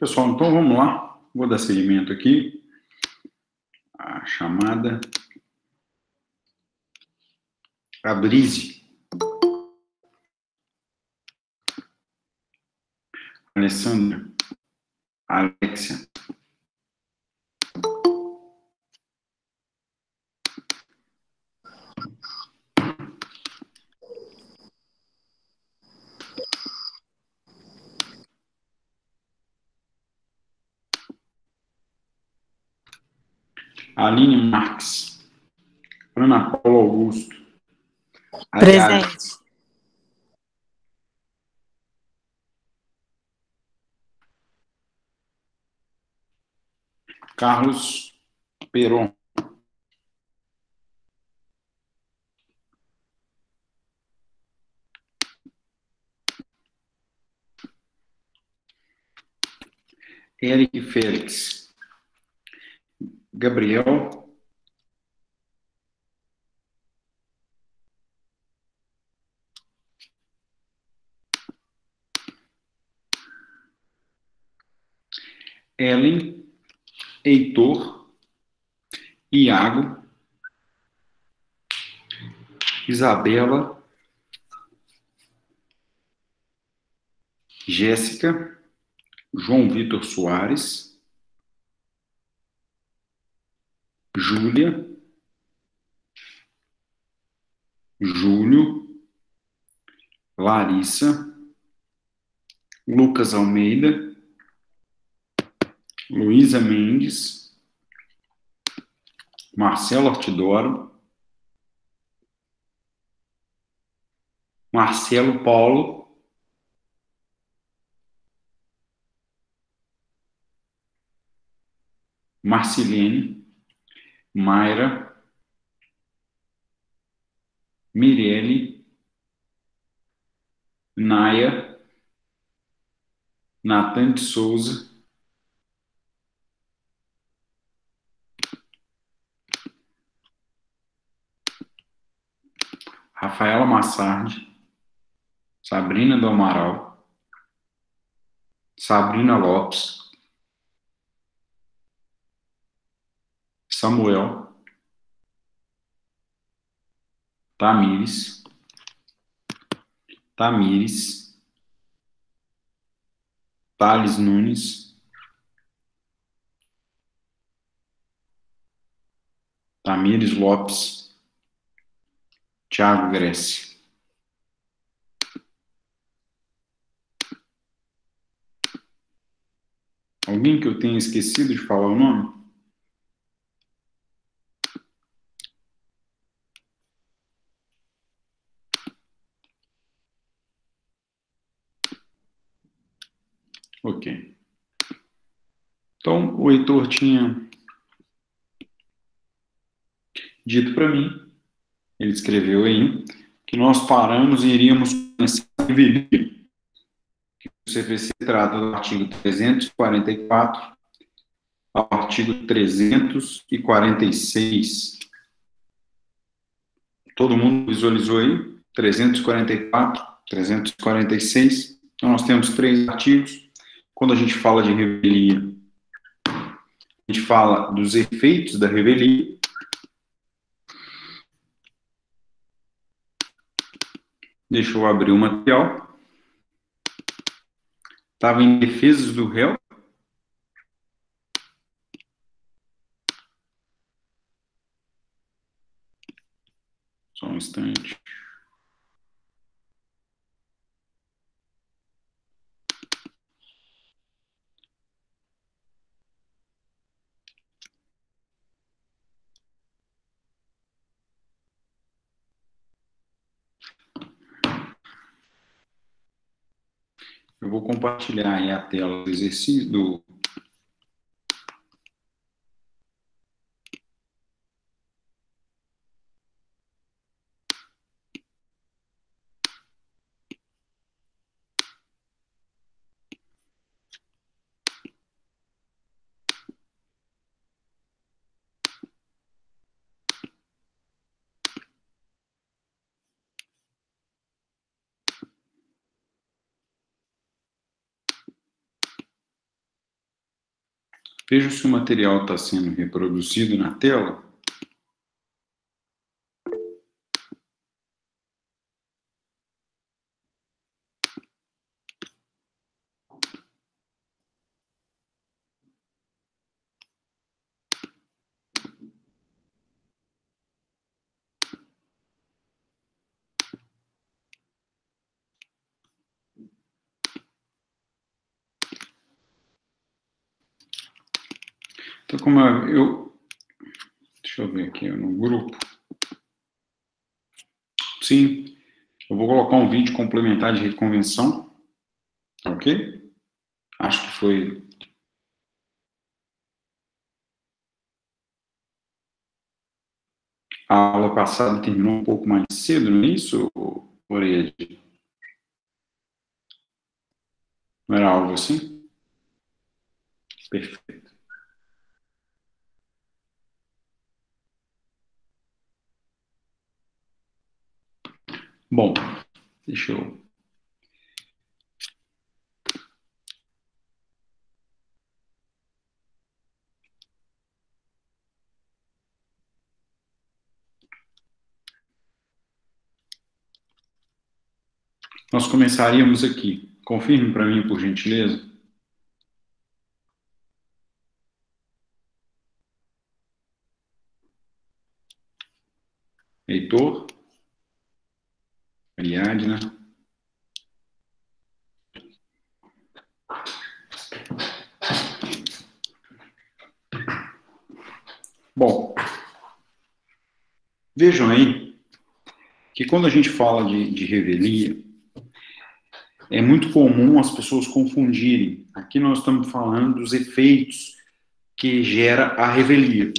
Pessoal, então vamos lá. Vou dar seguimento aqui à chamada a Brise. Alessandra, Alexia. Aline Marques. Ana Paula Augusto. Presente. Carlos Peron. Eric Félix. Gabriel. Ellen. Heitor. Iago. Isabela. Jéssica. João Vitor Soares. Júlia. Júlio. Larissa. Lucas Almeida. Luísa Mendes. Marcelo Ortidoro. Marcelo Paulo. Marcilene. Mayra. Mirelle. Naya. Nathan de Souza. Rafaela Massardi. Sabrina do Amaral. Sabrina Lopes. Samuel. Tamires. Tamires. Thales Nunes. Tamires Lopes. Thiago Grécia. Alguém que eu tenha esquecido de falar o nome? Ok. Então, o Heitor tinha dito para mim, ele escreveu aí, que nós paramos e iríamos começar a revelia. O CPC trata do artigo 344 ao artigo 346. Todo mundo visualizou aí? 344, 346. Então, nós temos 3 artigos. Quando a gente fala de revelia, a gente fala dos efeitos da revelia. Deixa eu abrir o material. Estava em defesas do réu. Só um instante. Eu vou compartilhar aí a tela do exercício do... Veja se o material está sendo reproduzido na tela. Então, como deixa eu ver aqui no grupo. Sim, eu vou colocar um vídeo complementar de reconvenção, ok? Acho que foi. A aula passada terminou um pouco mais cedo, não é isso, Orede? Não era algo assim? Perfeito. Bom, deixa eu. Nós começaríamos aqui. Confirme para mim, por gentileza. Heitor. Ariadna. Bom, vejam aí que quando a gente fala de revelia, é muito comum as pessoas confundirem. Aqui nós estamos falando dos efeitos que gera a revelia.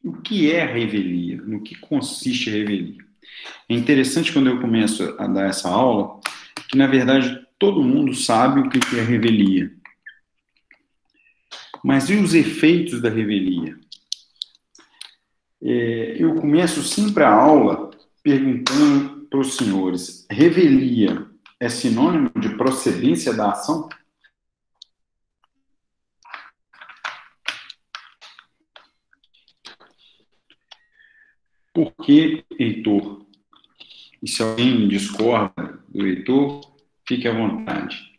O que é a revelia? No que consiste a revelia? É interessante quando eu começo a dar essa aula, que na verdade todo mundo sabe o que é revelia. Mas e os efeitos da revelia? Eu começo sempre a aula perguntando para os senhores, revelia é sinônimo de procedência da ação? Por que, Heitor? E se alguém discorda do Heitor, fique à vontade.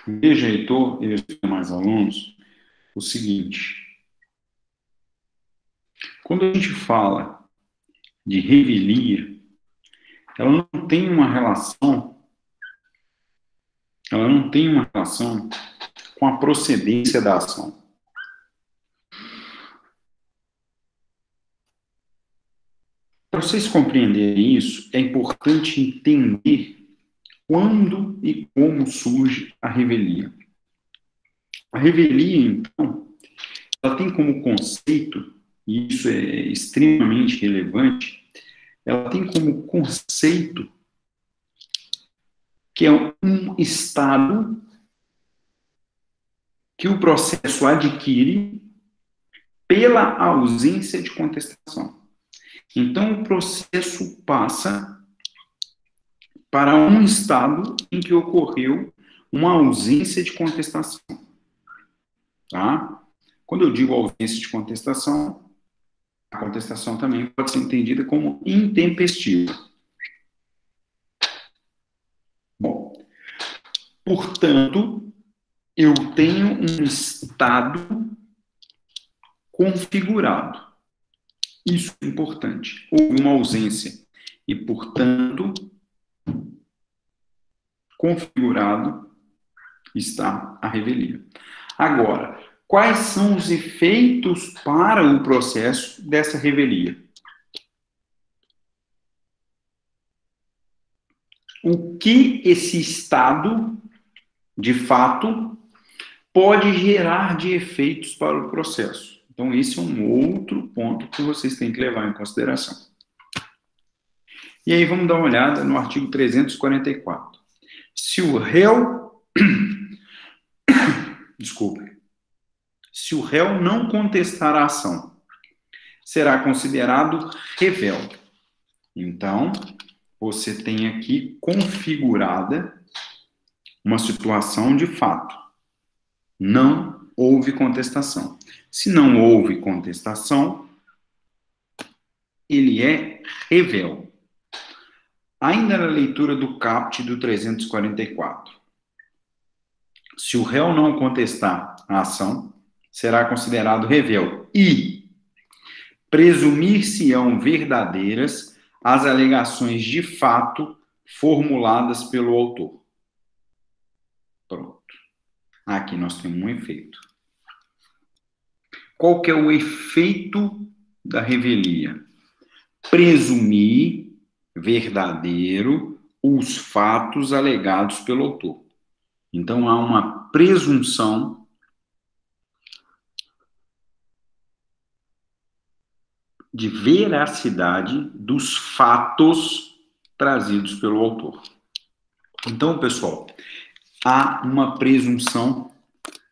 Veja, Heitor, e os demais alunos, o seguinte. Quando a gente fala de revelia, ela não tem uma relação com a procedência da ação. Para vocês compreenderem isso, é importante entender quando e como surge a revelia. A revelia, então, ela tem como conceito, e isso é extremamente relevante, ela tem como conceito que é um estado que o processo adquire pela ausência de contestação. Então, o processo passa para um estado em que ocorreu uma ausência de contestação. Tá? Quando eu digo ausência de contestação, a contestação também pode ser entendida como intempestiva. Bom, portanto, eu tenho um estado configurado. Isso é importante. Houve uma ausência. E, portanto, configurado está a revelia. Agora, quais são os efeitos para o processo dessa revelia? O que esse estado, de fato, pode gerar de efeitos para o processo? Então, esse é um outro ponto que vocês têm que levar em consideração. E aí, vamos dar uma olhada no artigo 344. Se o réu desculpe, se o réu não contestar a ação, será considerado revel. Então, você tem aqui configurada uma situação de fato. Não houve contestação. Se não houve contestação, ele é revel. Ainda na leitura do caput do 344. Se o réu não contestar a ação, será considerado revel. E presumir-se-ão verdadeiras as alegações de fato formuladas pelo autor. Pronto. Aqui nós temos um efeito. Qual que é o efeito da revelia? Presumir verdadeiro os fatos alegados pelo autor. Então, há uma presunção de veracidade dos fatos trazidos pelo autor. Então, pessoal, há uma presunção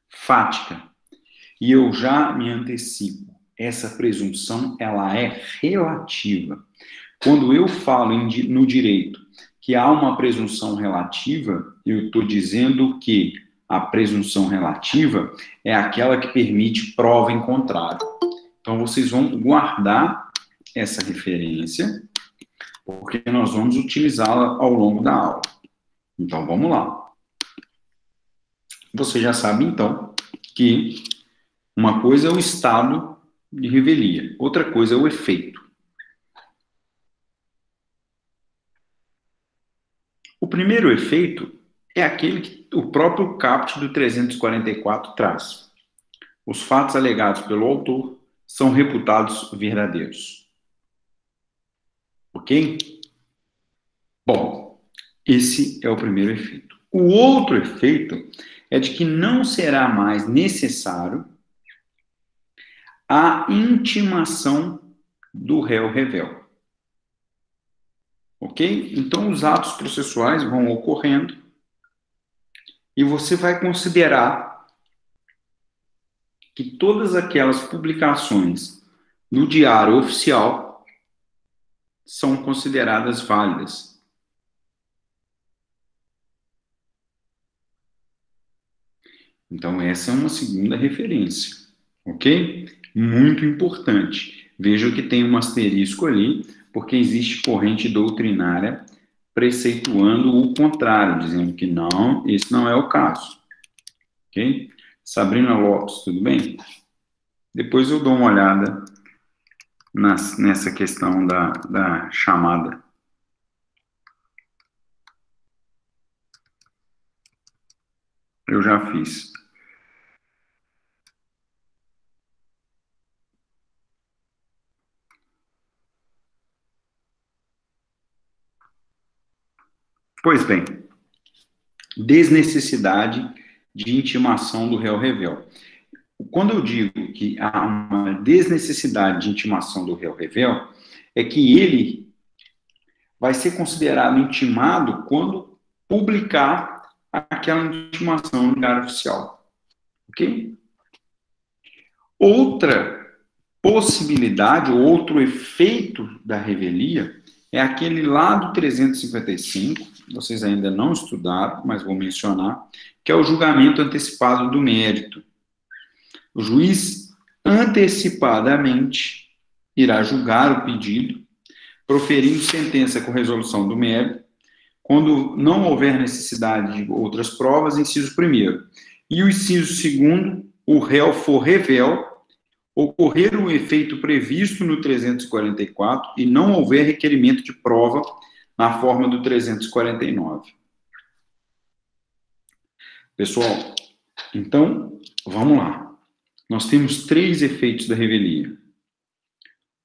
fática. E eu já me antecipo. Essa presunção, ela é relativa. Quando eu falo no direito que há uma presunção relativa, eu estou dizendo que a presunção relativa é aquela que permite prova em contrário. Então, vocês vão guardar essa referência, porque nós vamos utilizá-la ao longo da aula. Então, vamos lá. Você já sabe, então, que uma coisa é o estado de revelia, outra coisa é o efeito. O primeiro efeito é aquele que o próprio caput do 344 traz. Os fatos alegados pelo autor são reputados verdadeiros. Ok? Bom, esse é o primeiro efeito. O outro efeito é de que não será mais necessário a intimação do réu revel. Ok? Então, os atos processuais vão ocorrendo e você vai considerar que todas aquelas publicações no diário oficial são consideradas válidas. Então, essa é uma segunda referência, ok? Muito importante. Veja que tem um asterisco ali, porque existe corrente doutrinária preceituando o contrário, dizendo que não, esse não é o caso. Ok? Sabrina Lopes, tudo bem? Depois eu dou uma olhada nessa questão da chamada. Eu já fiz. Pois bem, desnecessidade de intimação do réu revel. Quando eu digo que há uma desnecessidade de intimação do réu revel, é que ele vai ser considerado intimado quando publicar aquela intimação no diário oficial. Ok? Outra possibilidade, outro efeito da revelia é aquele lá do 355, vocês ainda não estudaram, mas vou mencionar, que é o julgamento antecipado do mérito. O juiz antecipadamente irá julgar o pedido, proferindo sentença com resolução do mérito, quando não houver necessidade de outras provas, inciso 1º. E o inciso 2º, o réu for revel, ocorrer o efeito previsto no 344 e não houver requerimento de prova na forma do 349. Pessoal, então, vamos lá. Nós temos 3 efeitos da revelia.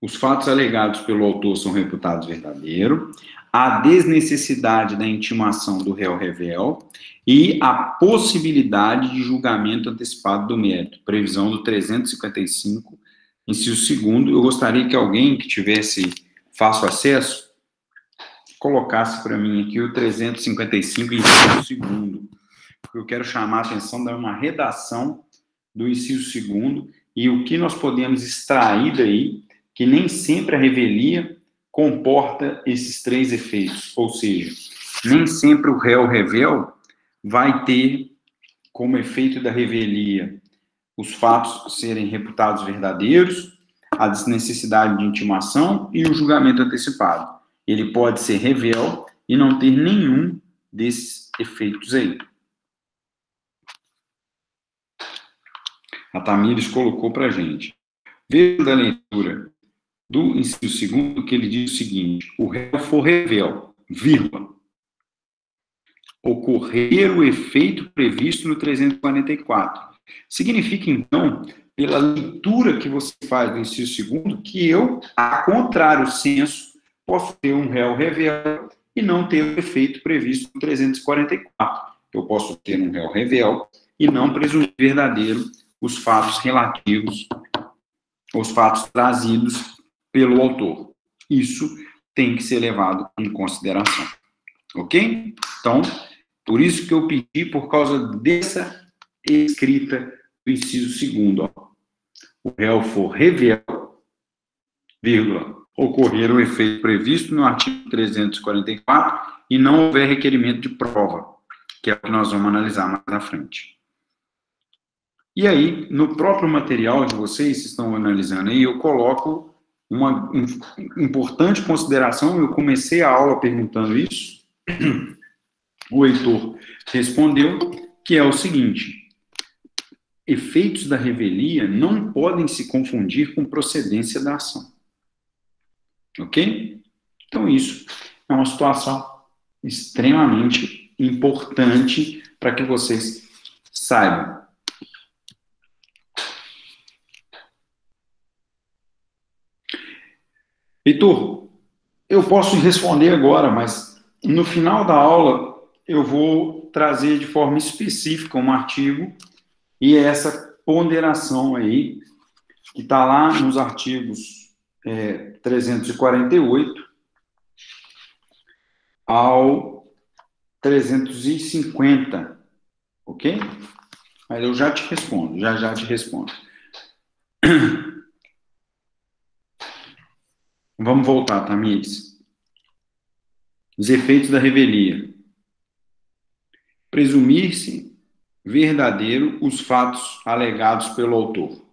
Os fatos alegados pelo autor são reputados verdadeiros, a desnecessidade da intimação do réu revel e a possibilidade de julgamento antecipado do mérito, previsão do 355, inciso 2º. Eu gostaria que alguém que tivesse fácil acesso colocasse para mim aqui o 355, inciso 2º. eu quero chamar a atenção de uma redação do inciso 2º e o que nós podemos extrair daí, que nem sempre a revelia comporta esses 3 efeitos, ou seja, nem sempre o réu revel vai ter como efeito da revelia os fatos serem reputados verdadeiros, a desnecessidade de intimação e o julgamento antecipado. Ele pode ser revel e não ter nenhum desses efeitos aí. A Tamires colocou para a gente. Veja da leitura do inciso 2º que ele diz o seguinte: o réu for revel, vírgula, ocorrer o efeito previsto no 344. Significa, então, pela leitura que você faz do inciso 2º, que eu, a contrário senso, posso ter um réu revel e não ter o efeito previsto no 344. Eu posso ter um réu revel e não presumir verdadeiro os fatos relativos, os fatos trazidos pelo autor. Isso tem que ser levado em consideração. Ok? Então, por isso que eu pedi, por causa dessa escrita do inciso 2º, o réu for revel, vírgula, ocorrer o efeito previsto no artigo 344 e não houver requerimento de prova, que é o que nós vamos analisar mais à frente. E aí, no próprio material de vocês estão analisando aí, eu coloco uma importante consideração. Eu comecei a aula perguntando isso, o Heitor respondeu, que é o seguinte: efeitos da revelia não podem se confundir com procedência da ação. Ok? Então, isso é uma situação extremamente importante para que vocês saibam. Heitor, eu posso responder agora, mas no final da aula eu vou trazer de forma específica um artigo e essa ponderação aí, que está lá nos artigos 348 ao 350, ok? Mas eu já te respondo, já te respondo. Vamos voltar, Tamires. Os efeitos da revelia. Presumir-se verdadeiro os fatos alegados pelo autor.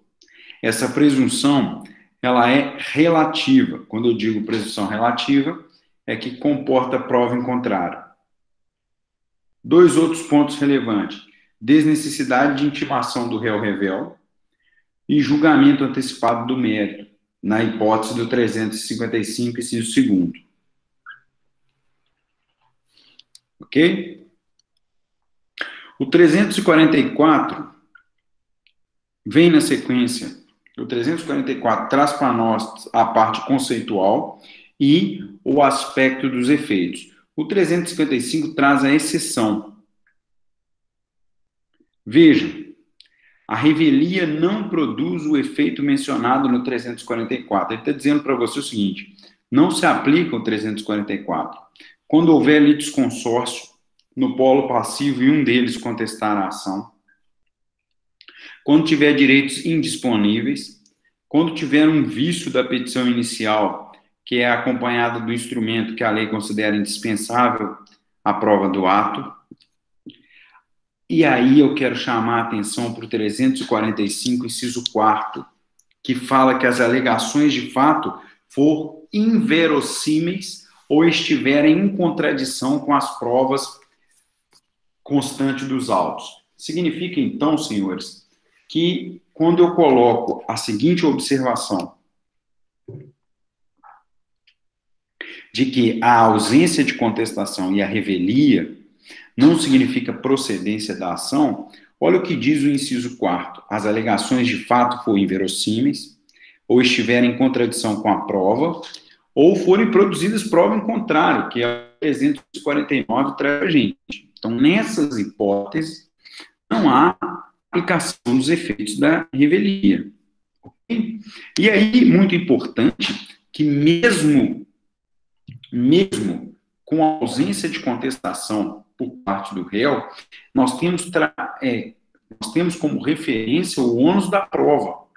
Essa presunção, ela é relativa. Quando eu digo presunção relativa, é que comporta prova em contrário. 2 outros pontos relevantes: desnecessidade de intimação do réu revel e julgamento antecipado do mérito, na hipótese do 355, inciso 2º. Ok? O 344 vem na sequência. O 344 traz para nós a parte conceitual e o aspecto dos efeitos. O 355 traz a exceção. Veja, a revelia não produz o efeito mencionado no 344. Ele está dizendo para você o seguinte: não se aplica o 344. Quando houver litisconsórcio no polo passivo e um deles contestar a ação, quando tiver direitos indisponíveis, quando tiver um vício da petição inicial, que é acompanhada do instrumento que a lei considera indispensável à prova do ato. E aí eu quero chamar a atenção para o 345, inciso 4º, que fala que as alegações de fato for inverossímeis ou estiverem em contradição com as provas constantes dos autos. Significa, então, senhores, que quando eu coloco a seguinte observação, de que a ausência de contestação e a revelia não significa procedência da ação, olha o que diz o inciso 4º. As alegações de fato forem inverossímeis, ou estiverem em contradição com a prova, ou forem produzidas prova em contrário, que é o 349 traz a gente. Então, nessas hipóteses, não há aplicação dos efeitos da revelia. Okay? E aí, muito importante, que mesmo com a ausência de contestação por parte do réu, nós temos como referência o ônus da prova.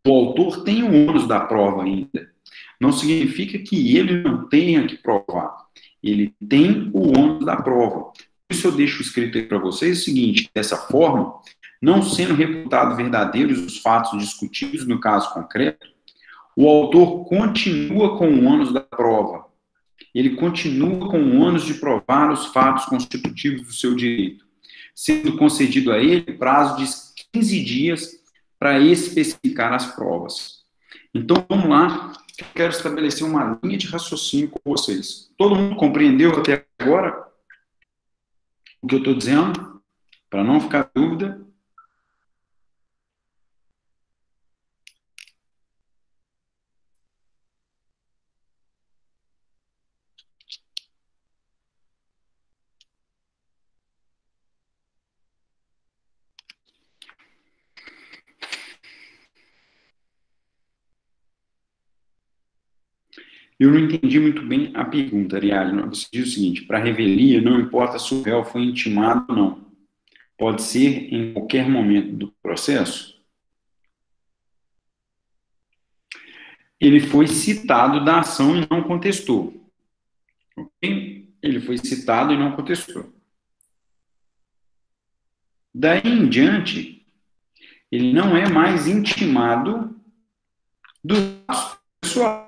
O autor tem o ônus da prova ainda. Não significa que ele não tenha que provar. Ele tem o ônus da prova. Por isso eu deixo escrito aí para vocês o seguinte: dessa forma, não sendo reputados verdadeiros os fatos discutidos no caso concreto, o autor continua com o ônus da prova. Ele continua com o ônus de provar os fatos constitutivos do seu direito, sendo concedido a ele prazo de 15 dias para especificar as provas. Então, vamos lá. Eu quero estabelecer uma linha de raciocínio com vocês. Todo mundo compreendeu até agora o que eu estou dizendo? Para não ficar dúvida. Eu não entendi muito bem a pergunta, Ariadne. Você diz o seguinte: para revelia, não importa se o réu foi intimado ou não. Pode ser em qualquer momento do processo? Ele foi citado da ação e não contestou. Ok? Ele foi citado e não contestou. Daí em diante, ele não é mais intimado dos atos pessoais.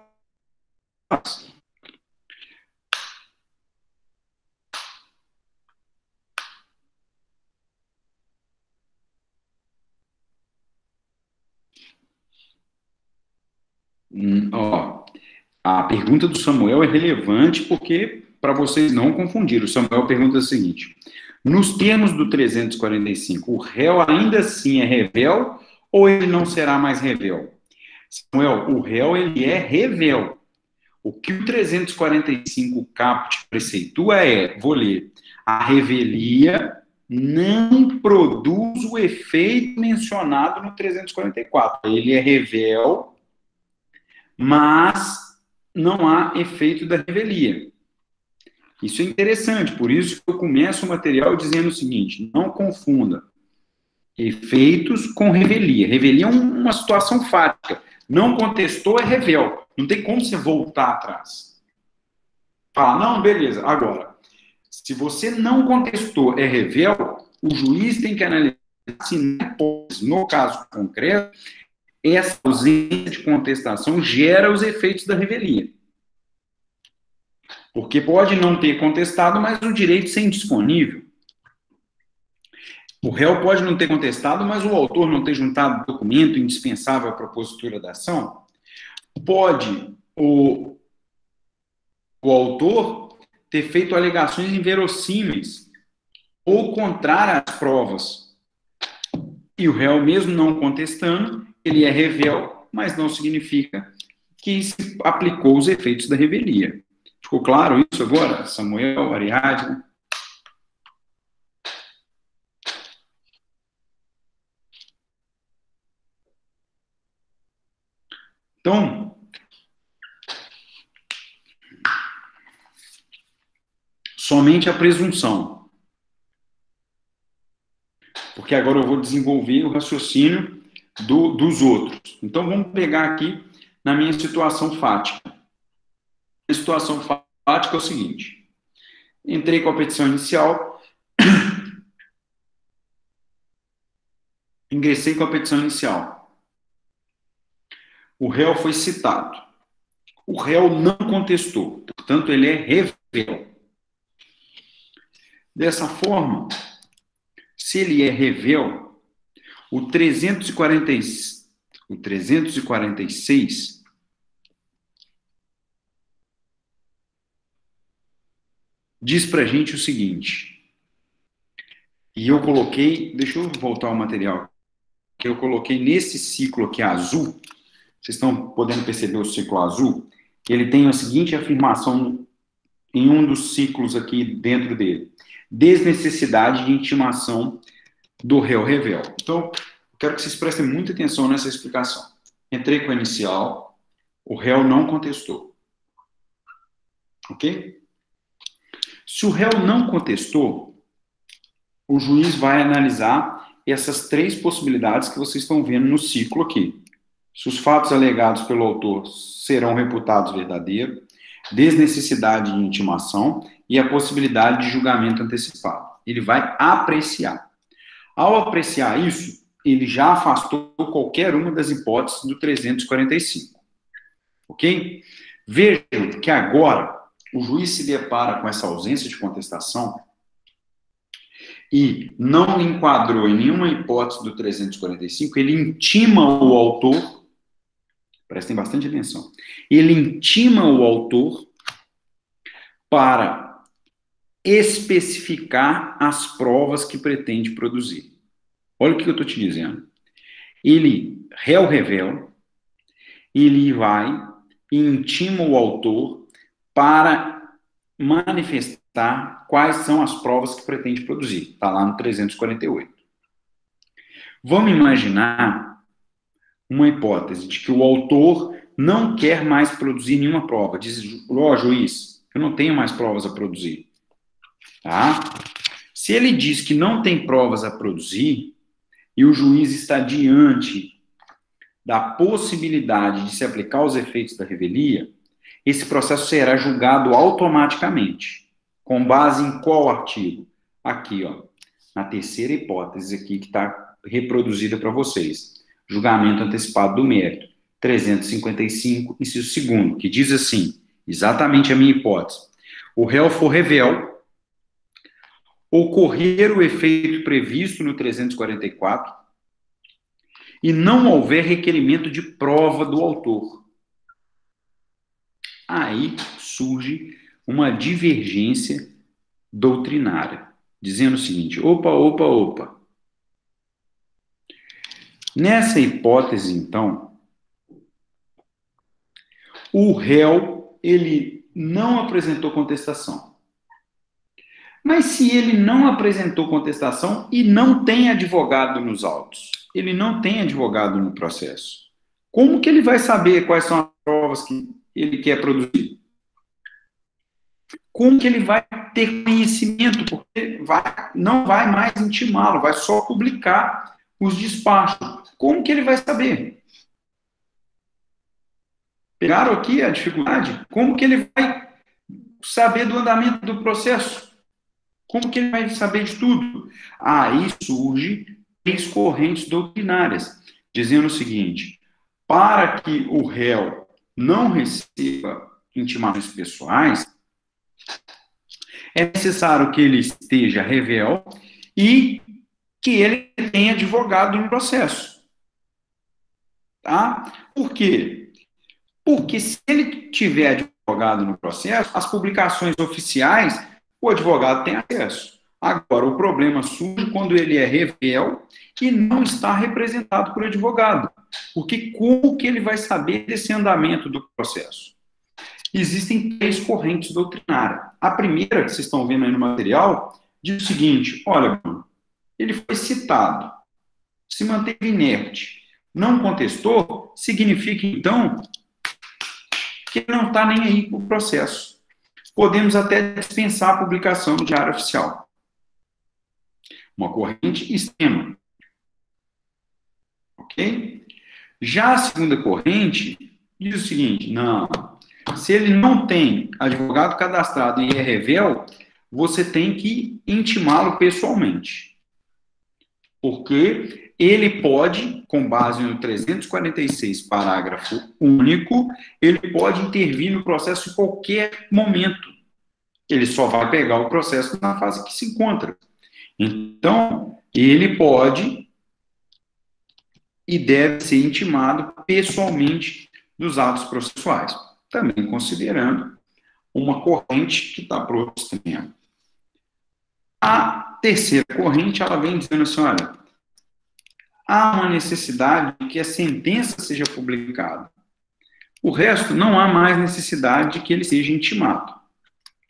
A pergunta do Samuel é relevante porque, para vocês não confundirem, o Samuel pergunta o seguinte: nos termos do 345, o réu ainda assim é revel ou ele não será mais revel? Samuel, o réu ele é revel. O que o 345 caput preceitua vou ler, a revelia não produz o efeito mencionado no 344. Ele é revel, mas não há efeito da revelia. Isso é interessante, por isso que eu começo o material dizendo o seguinte: não confunda efeitos com revelia. Revelia é uma situação fática. Não contestou é revel. Não tem como você voltar atrás. Fala, não, beleza. Agora, se você não contestou é revel, o juiz tem que analisar se, no caso concreto, essa ausência de contestação gera os efeitos da revelia. Porque pode não ter contestado, mas o direito ser indisponível. O réu pode não ter contestado, mas o autor não ter juntado documento indispensável para a propositura da ação. Pode o autor ter feito alegações inverossímeis ou contrárias às provas. E o réu, mesmo não contestando, ele é revel, mas não significa que se aplicou os efeitos da revelia. Ficou claro isso agora, Samuel, Ariadne? Então, somente a presunção. Porque agora eu vou desenvolver o raciocínio dos outros. Então, vamos pegar aqui na minha situação fática. A situação fática é o seguinte: entrei com a petição inicial, ingressei com a petição inicial. O réu foi citado. O réu não contestou, portanto, ele é revel. Dessa forma, se ele é revel, o 346 diz pra gente o seguinte, e eu coloquei, deixa eu voltar ao material, que eu coloquei nesse ciclo aqui azul, vocês estão podendo perceber o ciclo azul, que ele tem a seguinte afirmação em um dos ciclos aqui dentro dele: desnecessidade de intimação do réu revel. Então, eu quero que vocês prestem muita atenção nessa explicação. Entrei com a inicial, o réu não contestou. Ok? Se o réu não contestou, o juiz vai analisar essas três possibilidades que vocês estão vendo no ciclo aqui. Se os fatos alegados pelo autor serão reputados verdadeiros, desnecessidade de intimação e a possibilidade de julgamento antecipado. Ele vai apreciar. Ao apreciar isso, ele já afastou qualquer uma das hipóteses do 345. Ok? Vejam que agora o juiz se depara com essa ausência de contestação e não enquadrou em nenhuma hipótese do 345, ele intima o autor, prestem bastante atenção, ele intima o autor para especificar as provas que pretende produzir. Olha o que eu estou te dizendo. Réu revela, ele vai e intima o autor para manifestar quais são as provas que pretende produzir. Está lá no 348. Vamos imaginar uma hipótese de que o autor não quer mais produzir nenhuma prova. Diz, ó, juiz, eu não tenho mais provas a produzir. Tá? Se ele diz que não tem provas a produzir, e o juiz está diante da possibilidade de se aplicar os efeitos da revelia, esse processo será julgado automaticamente. Com base em qual artigo? Aqui, ó, na terceira hipótese aqui que está reproduzida para vocês. Julgamento antecipado do mérito. 355, inciso 2º, que diz assim, exatamente a minha hipótese. O réu for revel, ocorrer o efeito previsto no 344 e não houver requerimento de prova do autor. Aí surge uma divergência doutrinária, dizendo o seguinte, opa. Nessa hipótese, então, o réu, ele não apresentou contestação. Mas se ele não apresentou contestação e não tem advogado nos autos, ele não tem advogado no processo, como que ele vai saber quais são as provas que ele quer produzir? Como que ele vai ter conhecimento? Porque não vai mais intimá-lo, vai só publicar os despachos. Como que ele vai saber? Pegaram aqui a dificuldade? Como que ele vai saber do andamento do processo? Como que ele vai saber de tudo? Aí surge 3 correntes doutrinárias, dizendo o seguinte, para que o réu não receba intimações pessoais, é necessário que ele esteja revel e que ele tenha advogado no processo. Tá? Por quê? Porque se ele tiver advogado no processo, as publicações oficiais, o advogado tem acesso. Agora, o problema surge quando ele é revel e não está representado por advogado. Porque como que ele vai saber desse andamento do processo? Existem 3 correntes doutrinárias. A primeira, que vocês estão vendo aí no material, diz o seguinte, olha, ele foi citado, se manteve inerte, não contestou, significa, então, que ele não está nem aí para o processo. Podemos até dispensar a publicação no Diário Oficial. Uma corrente extrema. Ok? Já a segunda corrente diz o seguinte, não, se ele não tem advogado cadastrado e é revel, você tem que intimá-lo pessoalmente. Porque ele pode, com base no 346, parágrafo único, ele pode intervir no processo em qualquer momento. Ele só vai pegar o processo na fase que se encontra. Então, ele pode e deve ser intimado pessoalmente dos atos processuais, também considerando uma corrente que está para o outro extremo. A terceira corrente, ela vem dizendo assim, olha, há uma necessidade de que a sentença seja publicada. O resto, não há mais necessidade de que ele seja intimado.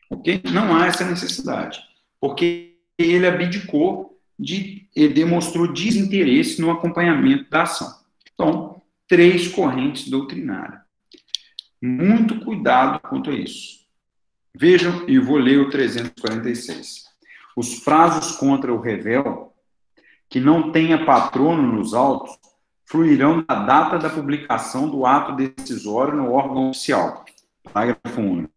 Ok? Não há essa necessidade. Porque ele abdicou, ele demonstrou desinteresse no acompanhamento da ação. Então, 3 correntes doutrinárias. Muito cuidado quanto a isso. Vejam, e vou ler o 346. Os prazos contra o revel, que não tenha patrono nos autos, fluirão da data da publicação do ato decisório no órgão oficial. Parágrafo único.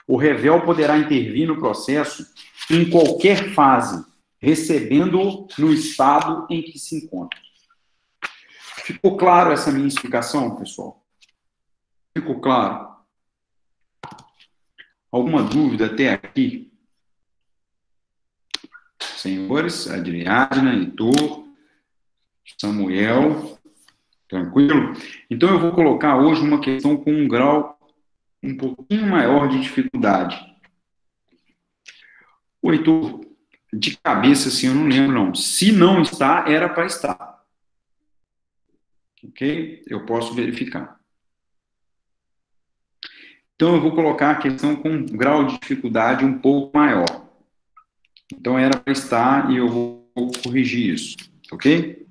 O revel poderá intervir no processo em qualquer fase, recebendo-o no estado em que se encontra. Ficou claro essa minha explicação, pessoal? Ficou claro? Alguma dúvida até aqui? Senhores, Adriana, Heitor, Samuel, tranquilo? Então eu vou colocar hoje uma questão com um grau um pouquinho maior de dificuldade. O Heitor, de cabeça, assim, eu não lembro, não. Se não está, era para estar. Ok? Eu posso verificar. Então, eu vou colocar a questão com um grau de dificuldade um pouco maior. Então, era para estar e eu vou corrigir isso. Ok?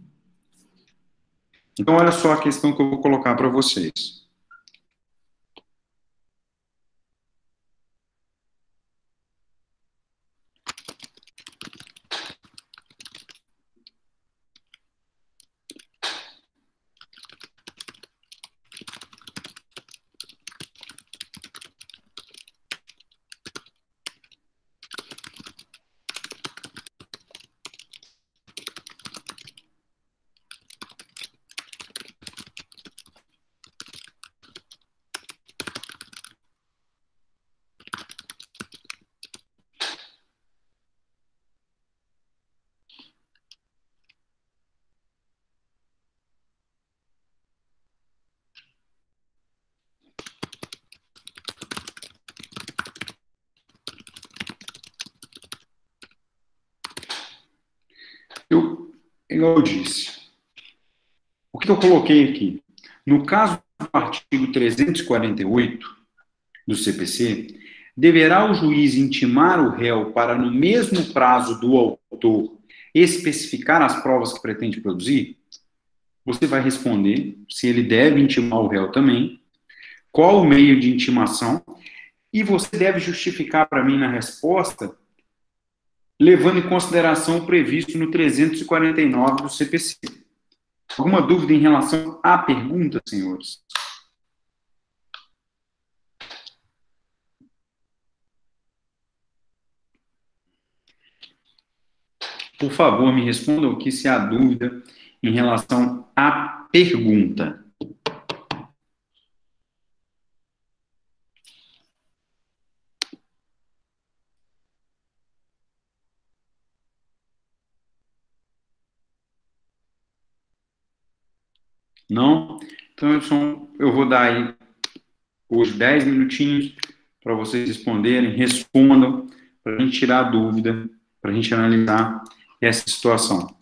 Então, olha só a questão que eu vou colocar para vocês. Igual eu disse, o que eu coloquei aqui? No caso do artigo 348 do CPC, deverá o juiz intimar o réu para, no mesmo prazo do autor, especificar as provas que pretende produzir? Você vai responder se ele deve intimar o réu também, qual o meio de intimação, e você deve justificar para mim na resposta, levando em consideração o previsto no 349 do CPC. Alguma dúvida em relação à pergunta, senhores? Por favor, me respondam aqui se há dúvida em relação à pergunta. Não? Então, eu vou dar aí os 10 minutinhos para vocês responderem, respondam, para a gente tirar a dúvida, para a gente analisar essa situação.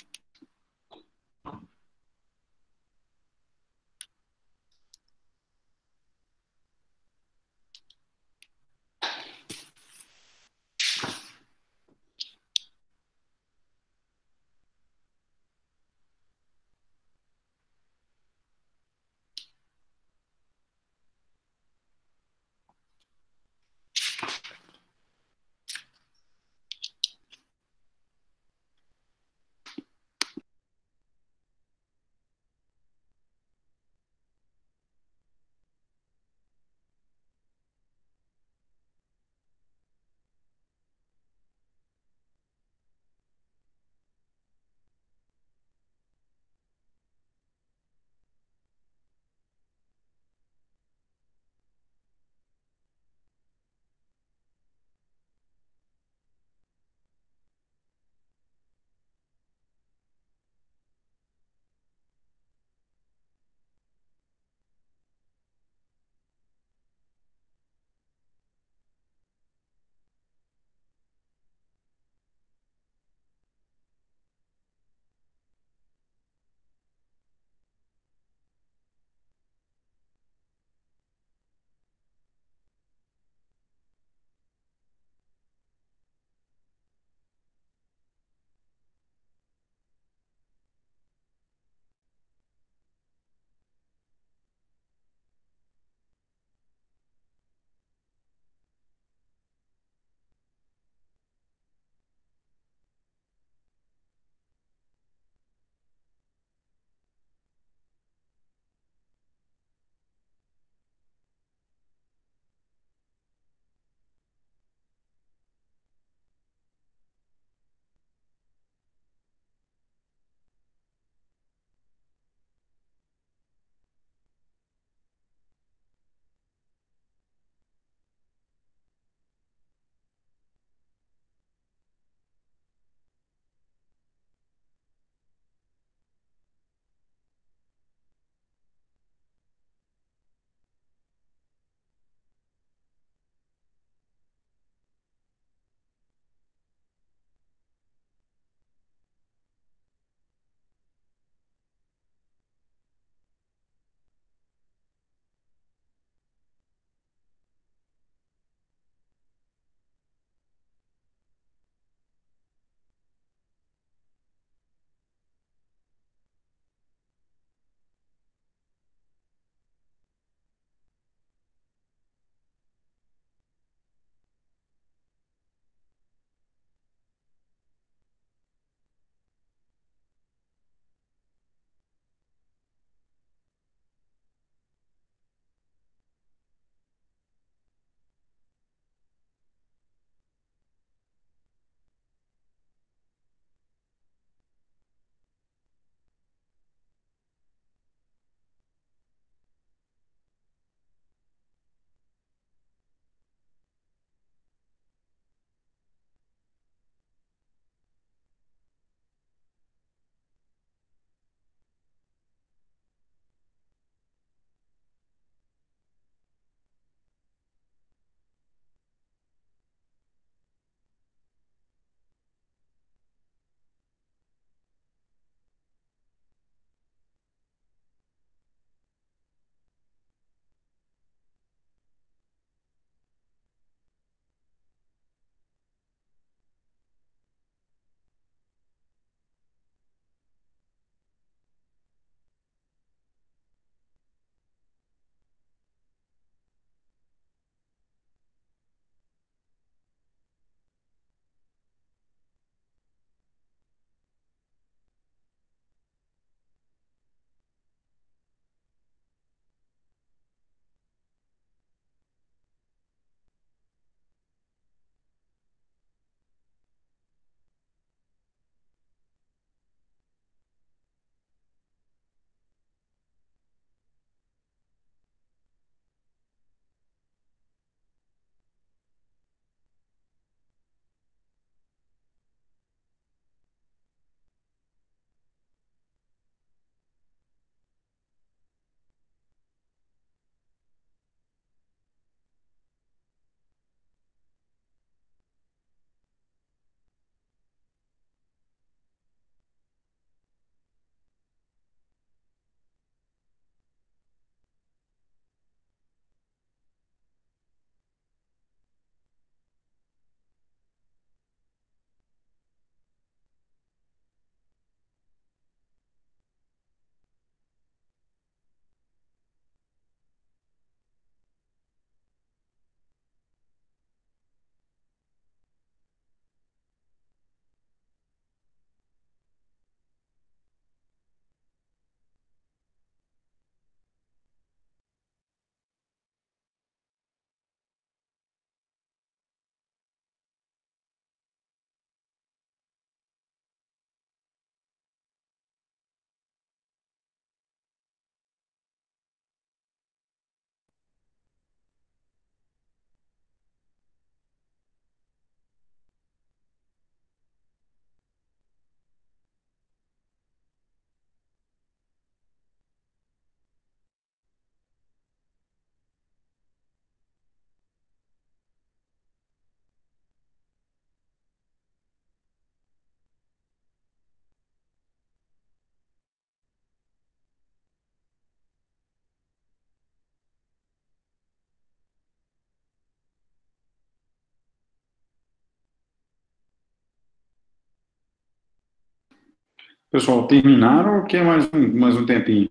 Pessoal, terminaram ou quer mais um tempinho?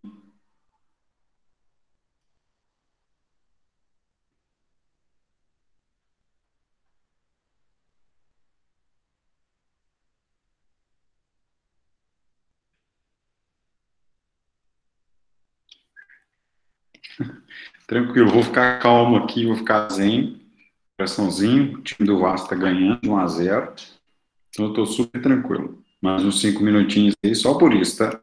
Tranquilo, vou ficar calmo aqui, vou ficar zen, coraçãozinho. O time do Vasco está ganhando de 1-0. Então eu estou super tranquilo. Mais uns 5 minutinhos aí, só por isso, tá?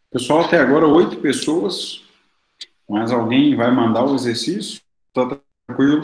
Pessoal, até agora 8 pessoas. Mais alguém vai mandar o exercício? Tá tranquilo?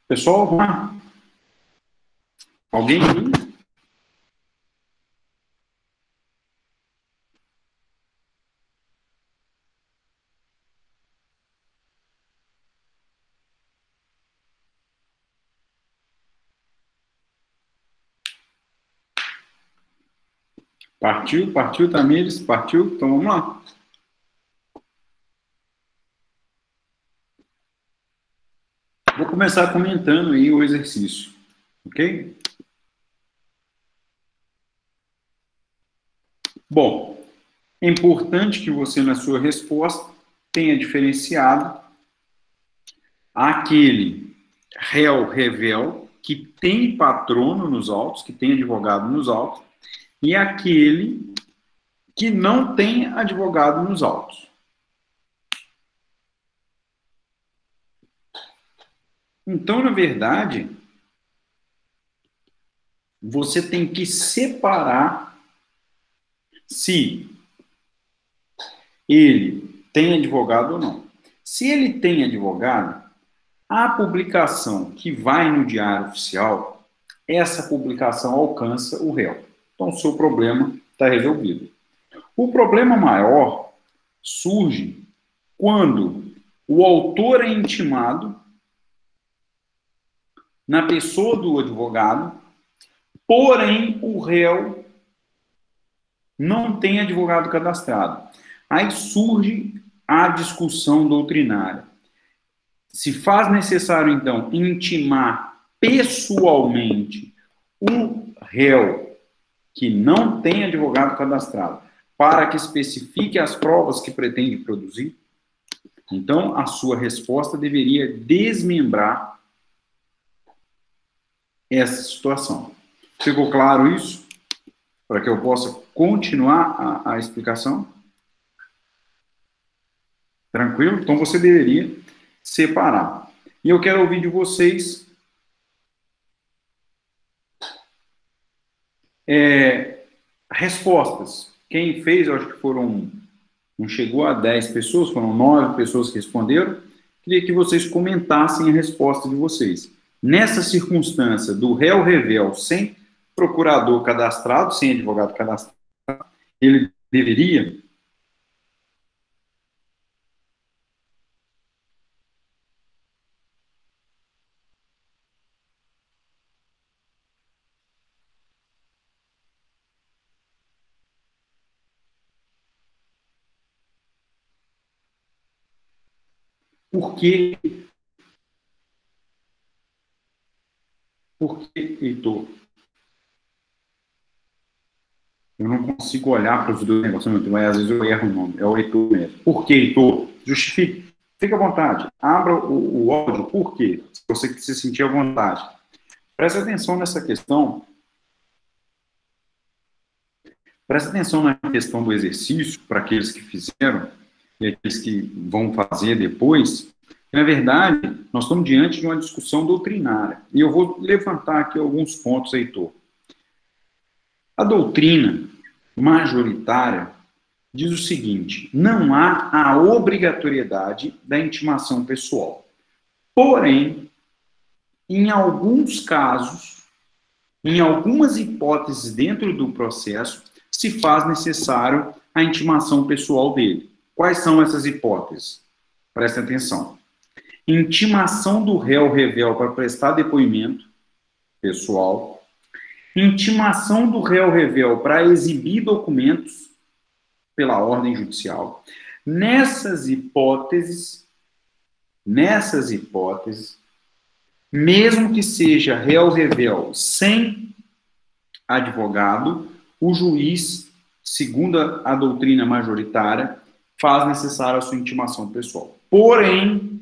Pessoal, vamos lá. Alguém? Partiu, Tamires, partiu. Então vamos lá. Vou começar comentando aí o exercício, ok? Bom, é importante que você, na sua resposta, tenha diferenciado aquele réu revel que tem patrono nos autos, que tem advogado nos autos, e aquele que não tem advogado nos autos. Então, na verdade, você tem que separar se ele tem advogado ou não. Se ele tem advogado, a publicação que vai no Diário Oficial, essa publicação alcança o réu. Então, o seu problema está resolvido. O problema maior surge quando o autor é intimado na pessoa do advogado, porém o réu não tem advogado cadastrado. Aí surge a discussão doutrinária. Se faz necessário, então, intimar pessoalmente o réu que não tem advogado cadastrado para que especifique as provas que pretende produzir, então a sua resposta deveria desmembrar essa situação. Ficou claro isso? Para que eu possa continuar a explicação? Tranquilo? Então você deveria separar. E eu quero ouvir de vocês respostas. Quem fez, eu acho que foram, não chegou a 10 pessoas, foram 9 pessoas que responderam. Queria que vocês comentassem a resposta de vocês. Nessa circunstância do réu revel sem procurador cadastrado, sem advogado cadastrado, ele deveria... Por que, Heitor? Eu não consigo olhar para os dois negócios, mas às vezes eu erro o nome. É o Heitor mesmo. Por que, Heitor? Justifique. Fique à vontade. Abra o áudio. Por quê? Se você se sentir à vontade. Preste atenção nessa questão. Preste atenção na questão do exercício, para aqueles que fizeram e aqueles que vão fazer depois. Na verdade, nós estamos diante de uma discussão doutrinária. E eu vou levantar aqui alguns pontos, Heitor. A doutrina majoritária diz o seguinte: não há a obrigatoriedade da intimação pessoal. Porém, em alguns casos, em algumas hipóteses dentro do processo, se faz necessário a intimação pessoal dele. Quais são essas hipóteses? Prestem atenção. Intimação do réu revel para prestar depoimento pessoal. Intimação do réu revel para exibir documentos pela ordem judicial. Nessas hipóteses, mesmo que seja réu revel sem advogado, o juiz, segundo a doutrina majoritária, faz necessária a sua intimação pessoal. Porém,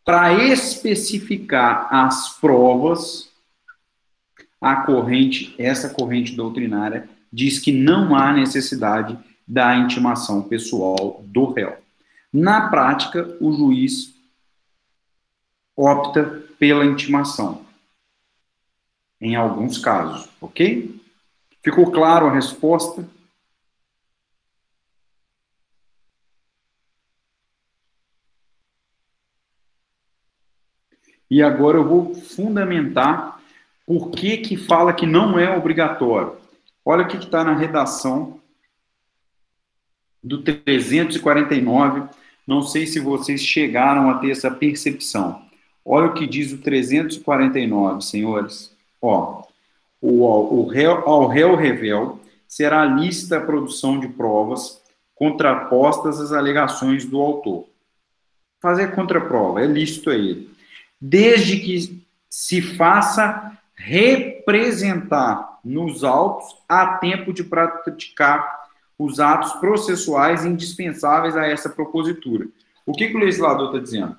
para especificar as provas, essa corrente doutrinária diz que não há necessidade da intimação pessoal do réu. Na prática, o juiz opta pela intimação, em alguns casos, ok? Ficou claro a resposta? E agora eu vou fundamentar por que fala que não é obrigatório. Olha o que está na redação do 349. Não sei se vocês chegaram a ter essa percepção. Olha o que diz o 349, senhores. Ó, ao réu revel será lista a produção de provas contrapostas às alegações do autor. Fazer contraprova é lícito a ele, desde que se faça representar nos autos a tempo de praticar os atos processuais indispensáveis a essa propositura. O que o legislador está dizendo?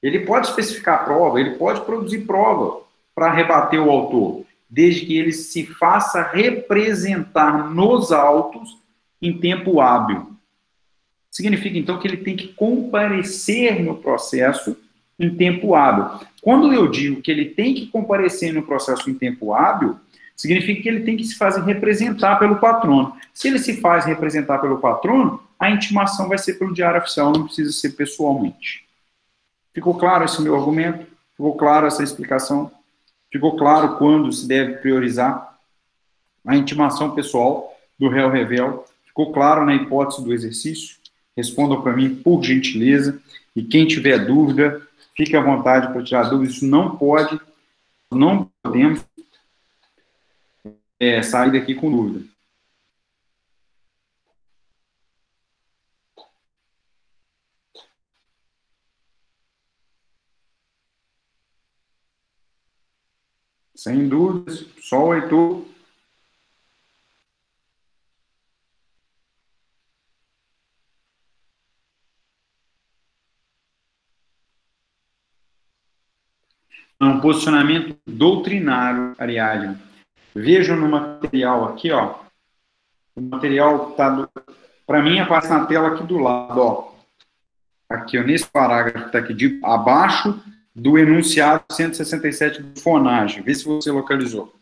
Ele pode especificar prova, ele pode produzir prova para rebater o autor, desde que ele se faça representar nos autos em tempo hábil. Significa, então, que ele tem que comparecer no processo em tempo hábil. Quando eu digo que ele tem que comparecer no processo em tempo hábil, significa que ele tem que se fazer representar pelo patrono. Se ele se faz representar pelo patrono, a intimação vai ser pelo diário oficial, não precisa ser pessoalmente. Ficou claro esse meu argumento? Ficou claro essa explicação? Ficou claro quando se deve priorizar a intimação pessoal do réu revel? Ficou claro na hipótese do exercício? Respondam para mim, por gentileza. E quem tiver dúvida, fique à vontade para tirar dúvidas. Isso não podemos sair daqui com dúvida. Sem dúvidas, só o Heitor. É um posicionamento doutrinário, Ariadne. Vejam no material aqui, ó. O material está, para mim, aparece na tela aqui do lado, ó. Aqui, ó, nesse parágrafo que está aqui, abaixo do enunciado 167 do FONAGE. Vê se você localizou.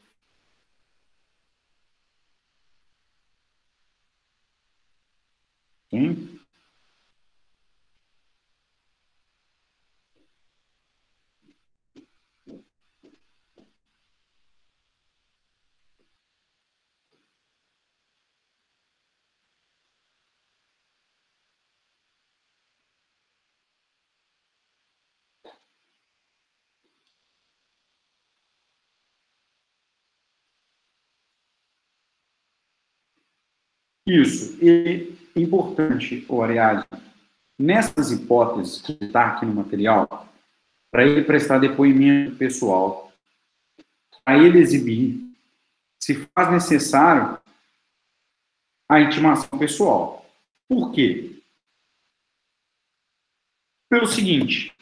Sim? Isso. E importante, Ariadne, nessas hipóteses que está aqui no material, para ele prestar depoimento pessoal, para ele exibir, se faz necessário, a intimação pessoal. Por quê? Pelo seguinte,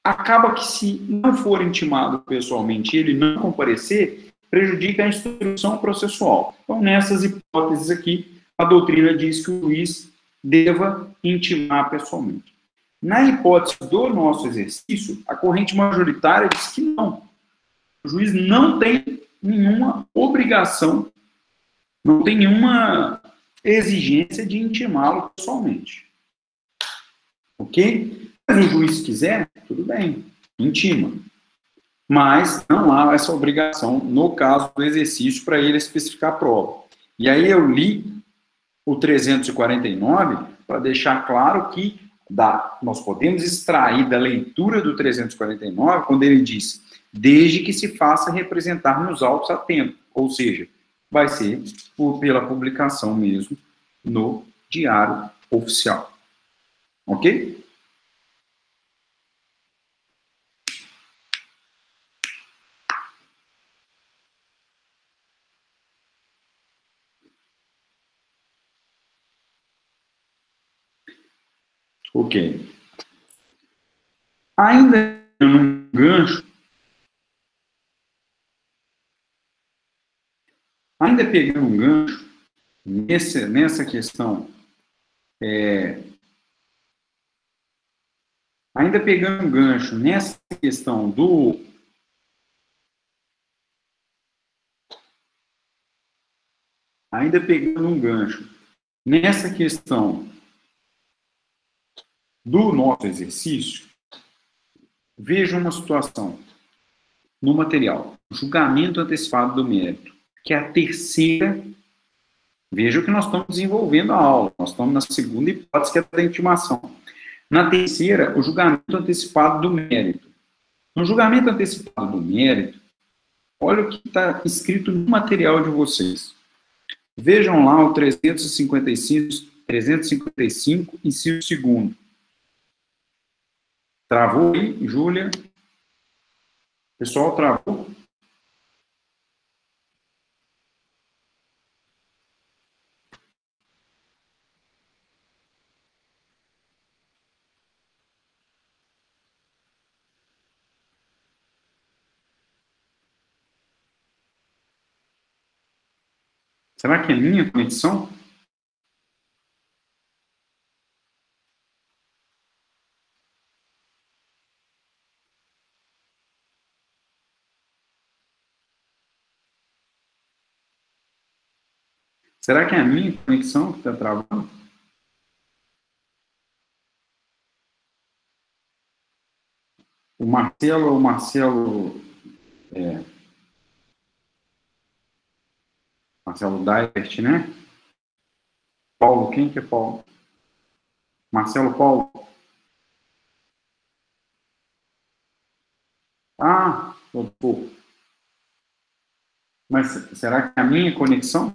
acaba que se não for intimado pessoalmente e ele não comparecer, prejudica a instrução processual. Então, nessas hipóteses aqui, a doutrina diz que o juiz deva intimar pessoalmente. Na hipótese do nosso exercício, a corrente majoritária diz que não. O juiz não tem nenhuma obrigação, não tem nenhuma exigência de intimá-lo pessoalmente. Ok? Se o juiz quiser, tudo bem, intima. Mas não há essa obrigação no caso do exercício para ele especificar a prova. E aí eu li o 349 para deixar claro que nós podemos extrair da leitura do 349 quando ele diz, desde que se faça representar nos autos a tempo, ou seja, vai ser pela publicação mesmo no Diário Oficial. Ok? Ok. Ainda num gancho, ainda pegando um gancho, nessa questão, ainda pegando um gancho nessa questão ainda pegando um gancho nessa questão do nosso exercício, veja uma situação no material, julgamento antecipado do mérito, que é a terceira. Veja o que nós estamos desenvolvendo a aula. Nós estamos na segunda hipótese, que é a da intimação. Na terceira, o julgamento antecipado do mérito. No julgamento antecipado do mérito, olha o que está escrito no material de vocês. Vejam lá o 355, inciso segundo. Travou aí, Júlia? Pessoal, travou? Será que é minha conexão? Será que é a minha conexão que está travando? O Marcelo Marcelo Daivert, né? Paulo, quem que é Paulo? Marcelo Paulo. Ah, pô. Mas será que é a minha conexão?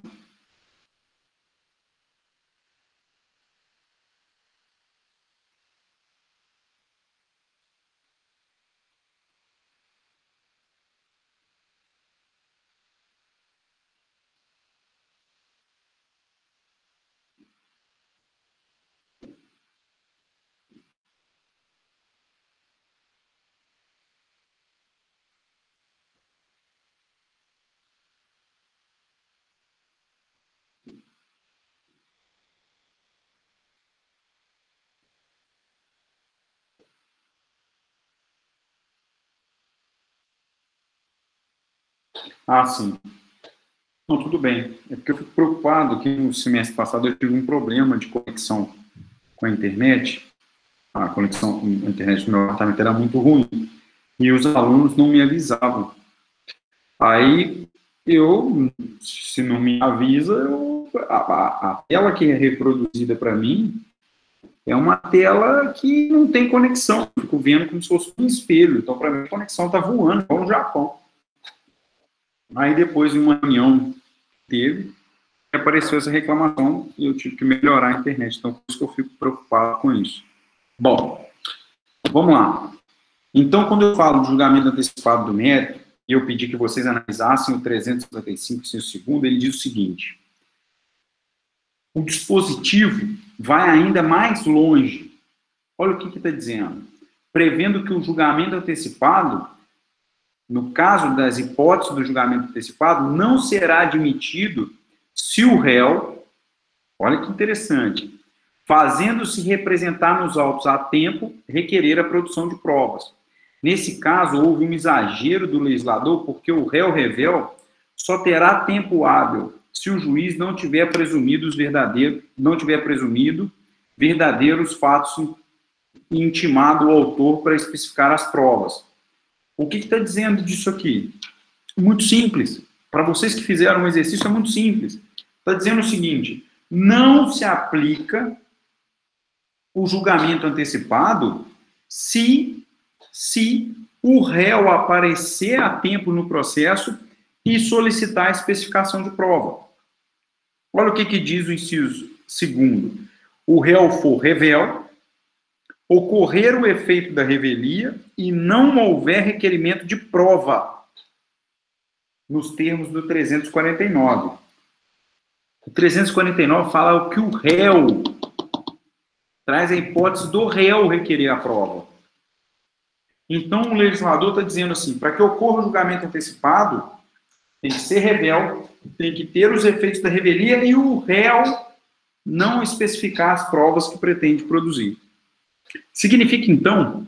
Ah, sim. Não, tudo bem. É porque eu fico preocupado que no semestre passado eu tive um problema de conexão com a internet. A conexão com a internet no meu apartamento era muito ruim. E os alunos não me avisavam. Aí, se não me avisa, a tela que é reproduzida para mim é uma tela que não tem conexão. Eu fico vendo como se fosse um espelho. Então, para mim, a conexão está voando, igual no Japão. Aí, depois de uma reunião que teve, apareceu essa reclamação e eu tive que melhorar a internet. Então, por isso que eu fico preocupado com isso. Bom, vamos lá. Então, quando eu falo de julgamento antecipado do mérito, e eu pedi que vocês analisassem o 355, o segundo, ele diz o seguinte: o dispositivo vai ainda mais longe. Olha o que está dizendo. Prevendo que o julgamento antecipado, no caso das hipóteses do julgamento antecipado, não será admitido se o réu, olha que interessante, fazendo-se representar nos autos a tempo, requerer a produção de provas. Nesse caso, houve um exagero do legislador, porque o réu revel só terá tempo hábil se o juiz não tiver presumido verdadeiros fatos e intimado o autor para especificar as provas. O que está dizendo disso aqui? Muito simples. Para vocês que fizeram o exercício, é muito simples. Está dizendo o seguinte: não se aplica o julgamento antecipado se o réu aparecer a tempo no processo e solicitar a especificação de prova. Olha o que diz o inciso 2º. O réu for revel, ocorrer o efeito da revelia e não houver requerimento de prova, nos termos do 349. O 349 fala que o réu traz a hipótese do réu requerer a prova. Então, o legislador está dizendo assim, para que ocorra o julgamento antecipado, tem que ser revel, tem que ter os efeitos da revelia e o réu não especificar as provas que pretende produzir. Significa, então,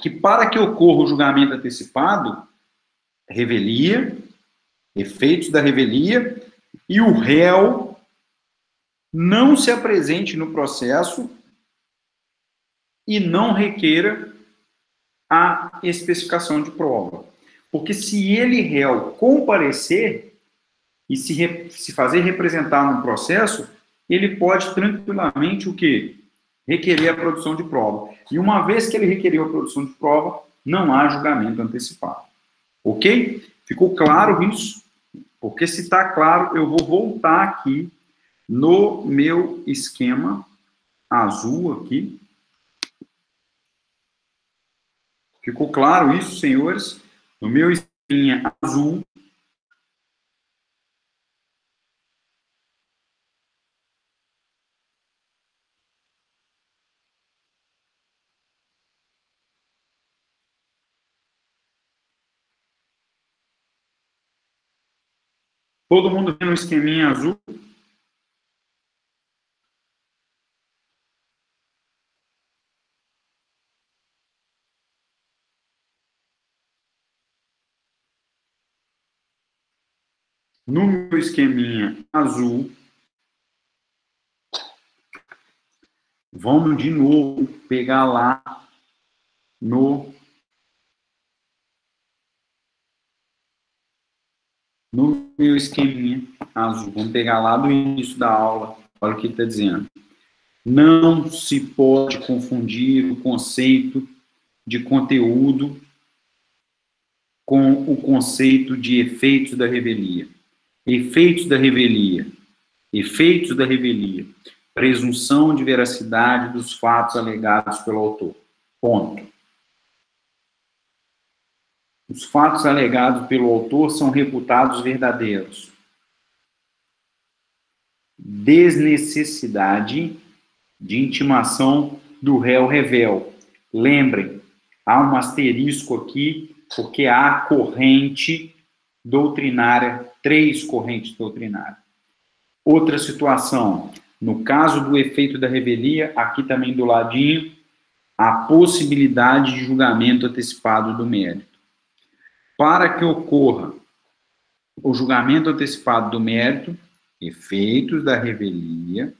que para que ocorra o julgamento antecipado, revelia, efeitos da revelia, e o réu não se apresente no processo e não requeira a especificação de prova. Porque se ele, réu, comparecer e se fazer representar no processo, ele pode tranquilamente o quê? Requerer a produção de prova. E uma vez que ele requeriu a produção de prova, não há julgamento antecipado. Ok? Ficou claro isso? Porque se está claro, eu vou voltar aqui no meu esquema azul aqui. Ficou claro isso, senhores? No meu esquema azul. Todo mundo vendo o esqueminha azul? No meu esqueminha azul, vamos de novo pegar lá no meu esqueminha azul. Vamos pegar lá do início da aula. Olha o que ele está dizendo. Não se pode confundir o conceito de conteúdo com o conceito de efeitos da revelia. Efeitos da revelia. Efeitos da revelia. Presunção de veracidade dos fatos alegados pelo autor. Ponto. Os fatos alegados pelo autor são reputados verdadeiros. Desnecessidade de intimação do réu revel. Lembrem, há um asterisco aqui, porque há corrente doutrinária, 3 correntes doutrinárias. Outra situação, no caso do efeito da revelia, aqui também do ladinho, a possibilidade de julgamento antecipado do mérito. Para que ocorra o julgamento antecipado do mérito, efeitos da revelia,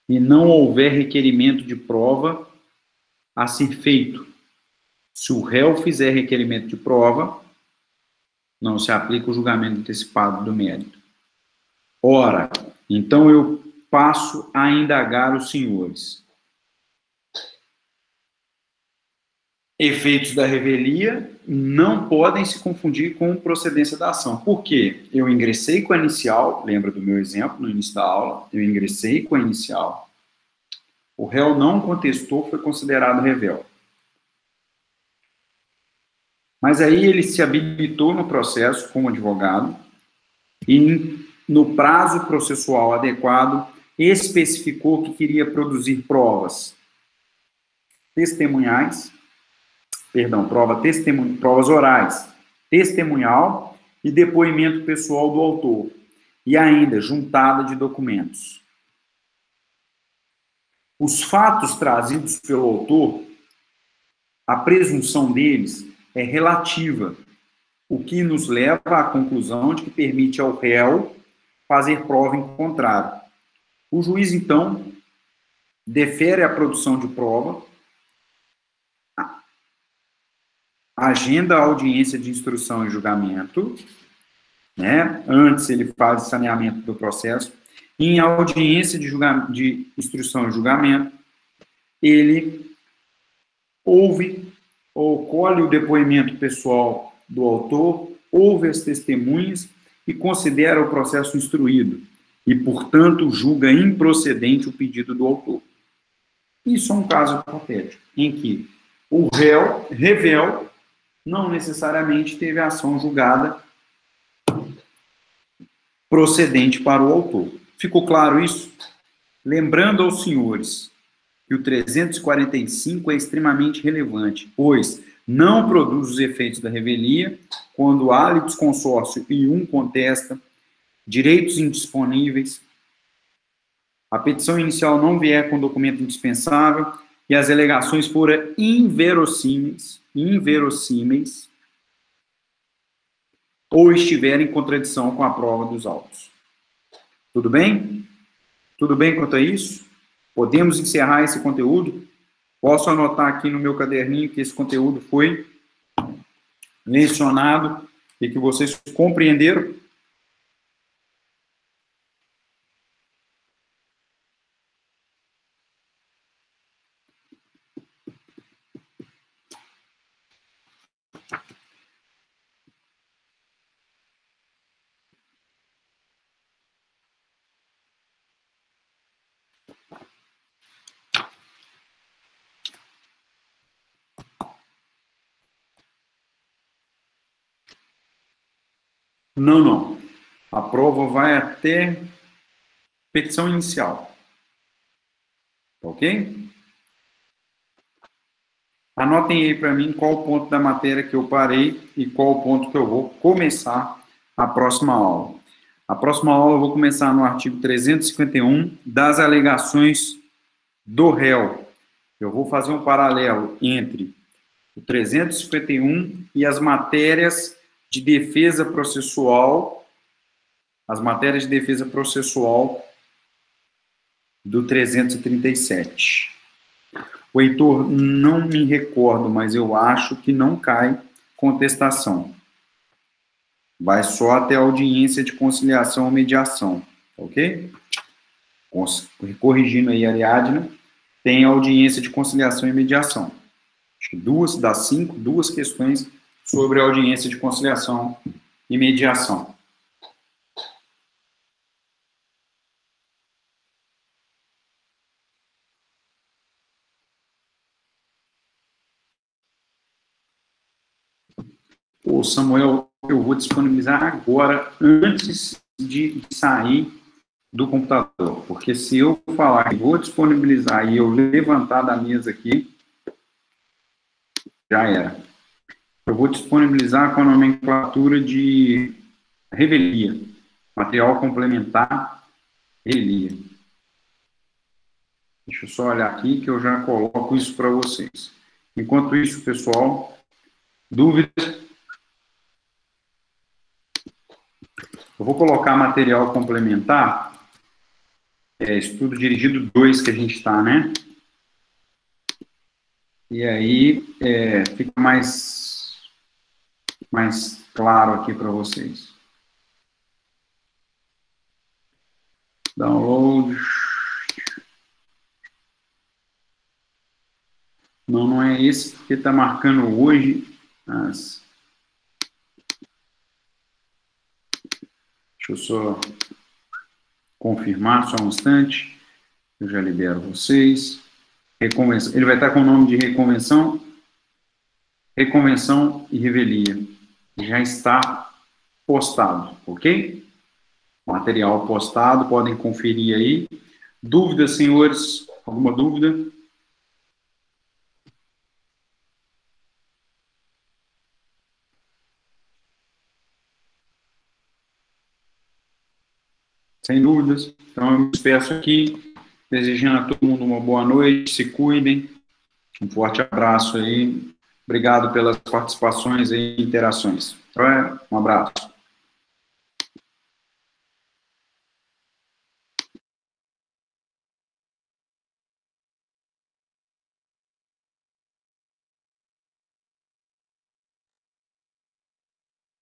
e não houver requerimento de prova a ser feito. Se o réu fizer requerimento de prova, não se aplica o julgamento antecipado do mérito. Ora, então eu passo a indagar os senhores. Efeitos da revelia não podem se confundir com procedência da ação. Por quê? Eu ingressei com a inicial, lembra do meu exemplo no início da aula? Eu ingressei com a inicial, o réu não contestou, foi considerado revel. Mas aí ele se habilitou no processo como advogado e, no prazo processual adequado, especificou que queria produzir provas testemunhais, provas orais, testemunhal e depoimento pessoal do autor, e ainda juntada de documentos. Os fatos trazidos pelo autor, a presunção deles é relativa, o que nos leva à conclusão de que permite ao réu fazer prova em contrário. O juiz, então, defere a produção de prova, agenda a audiência de instrução e julgamento, né? Antes ele faz o saneamento do processo, e em audiência de instrução e julgamento, ele ouve ou colhe o depoimento pessoal do autor, ouve as testemunhas e considera o processo instruído, e, portanto, julga improcedente o pedido do autor. Isso é um caso hipotético, em que o réu, revel, não necessariamente teve a ação julgada procedente para o autor. Ficou claro isso? Lembrando aos senhores que o 345 é extremamente relevante, pois não produz os efeitos da revelia quando há litisconsórcio e um contesta, direitos indisponíveis, a petição inicial não vier com documento indispensável e as alegações forem inverossímeis, ou estiverem em contradição com a prova dos autos. Tudo bem? Tudo bem quanto a isso? Podemos encerrar esse conteúdo? Posso anotar aqui no meu caderninho que esse conteúdo foi mencionado e que vocês compreenderam? Não, não. A prova vai até petição inicial. Ok? Anotem aí para mim qual o ponto da matéria que eu parei e qual o ponto que eu vou começar a próxima aula. A próxima aula eu vou começar no artigo 351 das alegações do réu. Eu vou fazer um paralelo entre o 351 e as matérias de defesa processual, do 337. O Heitor, não me recordo, mas eu acho que não cai contestação. Vai só até a audiência de conciliação ou mediação, ok? Corrigindo aí a Ariadna, tem audiência de conciliação e mediação. Acho que duas questões sobre a audiência de conciliação e mediação. Ô, Samuel, eu vou disponibilizar agora, antes de sair do computador, porque se eu falar que vou disponibilizar e eu levantar da mesa aqui, já era. Eu vou disponibilizar com a nomenclatura de revelia, material complementar, revelia. Deixa eu só olhar aqui que eu já coloco isso para vocês. Enquanto isso, pessoal, dúvidas? Eu vou colocar material complementar, estudo dirigido 2 que a gente está, né? E aí fica mais claro aqui para vocês. Download. Não é esse, porque está marcando hoje Deixa eu só confirmar, só um instante. Eu já libero vocês. Reconvenção. Ele vai estar com o nome de Reconvenção e Revelia. Já está postado, ok? Material postado, podem conferir aí. Dúvidas, senhores? Alguma dúvida? Sem dúvidas. Então, eu me despeço aqui, desejando a todo mundo uma boa noite, se cuidem. Um forte abraço aí. Obrigado pelas participações e interações. Um abraço.